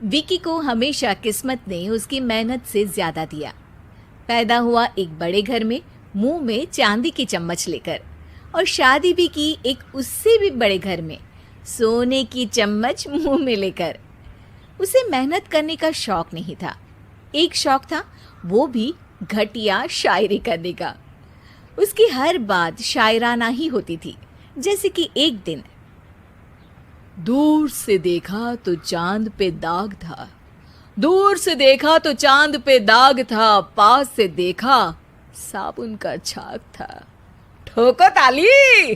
विकी को हमेशा किस्मत ने उसकी मेहनत से ज्यादा दिया। पैदा हुआ एक बड़े घर में, मुंह में चांदी की चम्मच लेकर, और शादी भी की एक उससे भी बड़े घर में, सोने की चम्मच मुंह में लेकर। उसे मेहनत करने का शौक नहीं था। एक शौक था, वो भी घटिया शायरी करने का। उसकी हर बात शायराना ही होती थी। जैसे कि एक दिन, दूर से देखा तो चांद पे दाग था, दूर से देखा तो चांद पे दाग था, पास से देखा साबुन का छाग था। ठोको ताली।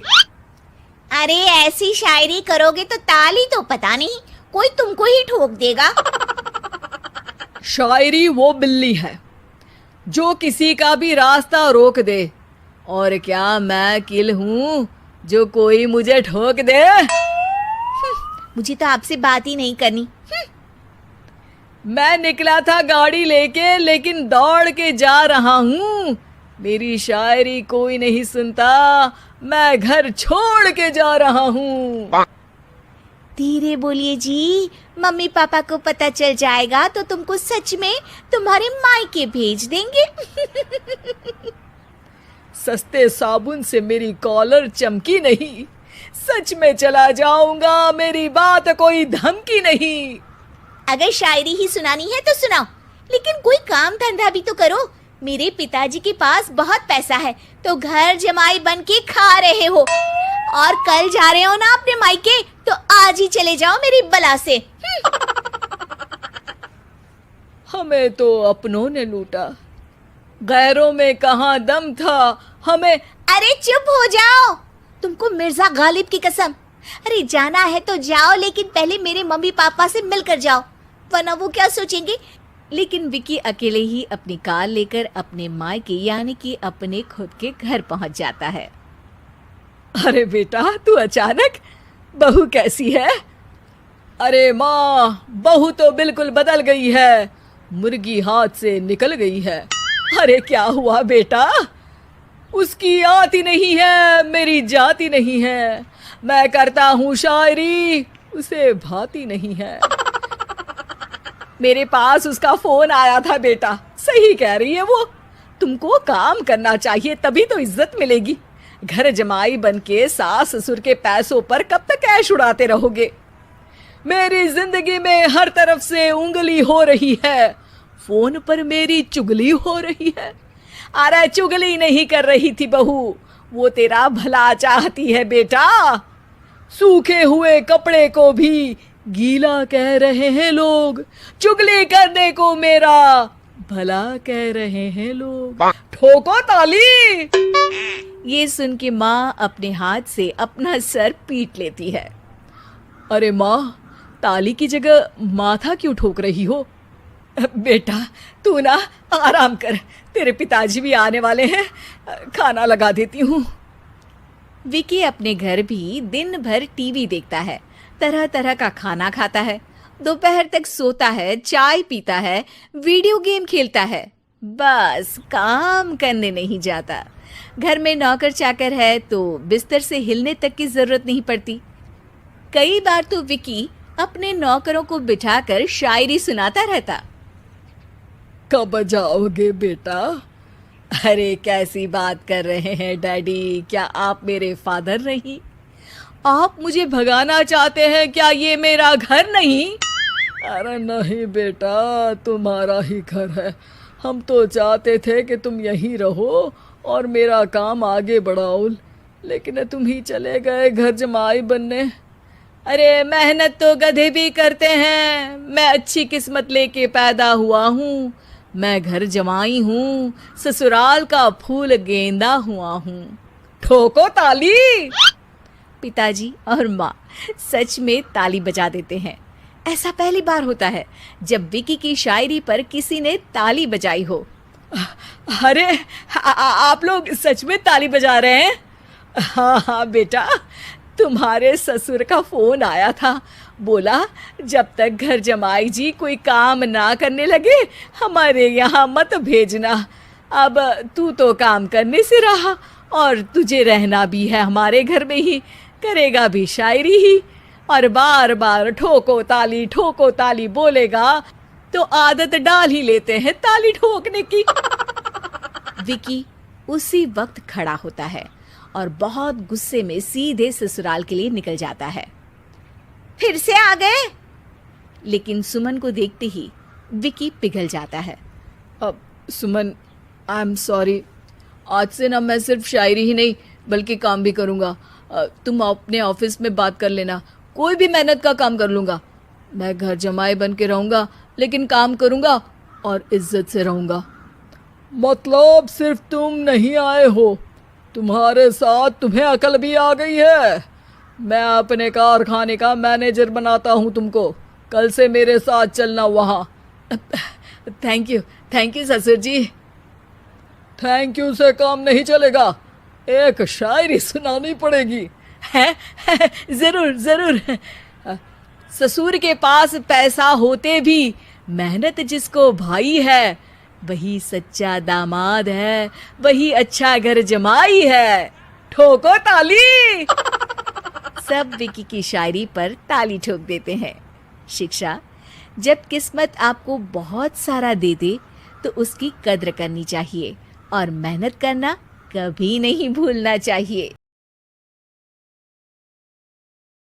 अरे ऐसी शायरी करोगे तो ताली तो पता नहीं, कोई तुमको ही ठोक देगा। शायरी वो बिल्ली है जो किसी का भी रास्ता रोक दे, और क्या मैं किल हूं जो कोई मुझे ठोक दे। मुझे तो आपसे बात ही नहीं करनी। मैं निकला था गाड़ी लेके, लेकिन दौड़ के जा रहा हूँ। मेरी शायरी कोई नहीं सुनता, मैं घर छोड़ के जा रहा हूँ। धीरे बोलिए जी, मम्मी पापा को पता चल जाएगा तो तुमको सच में तुम्हारे मायके भेज देंगे। सस्ते साबुन से मेरी कॉलर चमकी नहीं, सच में चला जाऊंगा, मेरी बात कोई धमकी नहीं। अगर शायरी ही सुनानी है तो सुनाओ, लेकिन कोई काम धंधा भी तो करो। मेरे पिताजी के पास बहुत पैसा है तो घर जमाई बन के खा रहे हो, और कल जा रहे हो ना अपने मायके, तो आज ही चले जाओ मेरी बला से। हमें तो अपनों ने लूटा, गैरों में कहाँ दम था हमें। अरे चुप हो जाओ, तुमको मिर्जा गालिब की कसम। अरे जाना है तो जाओ, लेकिन पहले मेरे मम्मी पापा से मिलकर जाओ, वरना वो क्या सोचेंगे। लेकिन विकी अकेले ही अपनी कार लेकर अपने मायके यानी कि अपने खुद के घर पहुंच जाता है। अरे बेटा, तू अचानक, बहू कैसी है? अरे माँ, बहू तो बिल्कुल बदल गई है, मुर्गी हाथ से निकल गई है। अरे क्या हुआ बेटा? उसकी आती नहीं है, मेरी जाती नहीं है। मैं करता हूँ शायरी, उसे भाती नहीं है। मेरे पास उसका फोन आया था बेटा, सही कह रही है वो। तुमको काम करना चाहिए, तभी तो इज्जत मिलेगी। घर जमाई बनके सास ससुर के पैसों पर कब तक ऐश उड़ाते रहोगे? मेरी जिंदगी में हर तरफ से उंगली हो रही है, फोन पर मेरी चुगली हो रही है। अरे चुगली नहीं कर रही थी बहू, वो तेरा भला चाहती है बेटा। सूखे हुए कपड़े को भी गीला कह रहे हैं लोग, चुगली करने को मेरा भला कह रहे हैं लोग। ठोको ताली। ये सुन के माँ अपने हाथ से अपना सर पीट लेती है। अरे माँ, ताली की जगह माथा क्यों ठोक रही हो? बेटा तू ना आराम कर, तेरे पिताजी भी आने वाले हैं, खाना लगा देती हूँ। विकी अपने घर भी दिन भर टीवी देखता है, तरह तरह का खाना खाता है, दोपहर तक सोता है, चाय पीता है, वीडियो गेम खेलता है, बस काम करने नहीं जाता। घर में नौकर चाकर है तो बिस्तर से हिलने तक की जरूरत नहीं पड़ती। कई बार तो विकी अपने नौकरों को बिठाकर शायरी सुनाता रहता। कब जाओगे बेटा? अरे कैसी बात कर रहे हैं डैडी, क्या आप मेरे फादर नहीं? आप मुझे भगाना चाहते हैं क्या? ये मेरा घर नहीं। अरे नहीं बेटा, तुम्हारा ही घर है। हम तो चाहते थे कि तुम यहीं रहो और मेरा काम आगे बढ़ाओ, लेकिन तुम ही चले गए घर जमाई बनने। अरे मेहनत तो गधे भी करते हैं, मैं अच्छी किस्मत लेके पैदा हुआ हूँ, मैं घर जमाई हूँ, ससुराल का फूल गेंदा हुआ हूँ। ठोको ताली। पिताजी और माँ सच में ताली बजा देते हैं। ऐसा पहली बार होता है जब विकी की शायरी पर किसी ने ताली बजाई हो। अरे आप लोग सच में ताली बजा रहे हैं? हाँ हाँ बेटा, तुम्हारे ससुर का फोन आया था, बोला जब तक घर जमाई जी कोई काम ना करने लगे हमारे यहाँ मत भेजना। अब तू तो काम करने से रहा और तुझे रहना भी है हमारे घर में ही, करेगा भी शायरी ही। और बार बार ठोको ताली बोलेगा तो आदत डाल ही लेते हैं ताली ठोकने की। विकी उसी वक्त खड़ा होता है और बहुत गुस्से में सीधे ससुराल के लिए निकल जाता है। फिर से आ गए? लेकिन सुमन को देखते ही विकी पिघल जाता है। अब सुमन, आई एम सॉरी, आज से ना मैं सिर्फ शायरी ही नहीं बल्कि काम भी करूँगा। तुम अपने ऑफिस में बात कर लेना, कोई भी मेहनत का काम कर लूँगा। मैं घर जमाई बन के रहूँगा लेकिन काम करूँगा और इज्जत से रहूँगा। मतलब सिर्फ तुम नहीं आए हो, तुम्हारे साथ तुम्हें अकल भी आ गई है। मैं अपने कारखाने का मैनेजर बनाता हूँ तुमको, कल से मेरे साथ चलना वहाँ। थैंक यू ससुर जी। थैंक यू से काम नहीं चलेगा, एक शायरी सुनानी पड़ेगी। है जरूर। ससुर के पास पैसा होते भी मेहनत जिसको भाई है, वही सच्चा दामाद है, वही अच्छा घर जमाई है। ठोको ताली। सब विकी की शायरी पर ताली ठोक देते हैं। शिक्षा, जब किस्मत आपको बहुत सारा दे दे तो उसकी कद्र करनी चाहिए और मेहनत करना कभी नहीं भूलना चाहिए।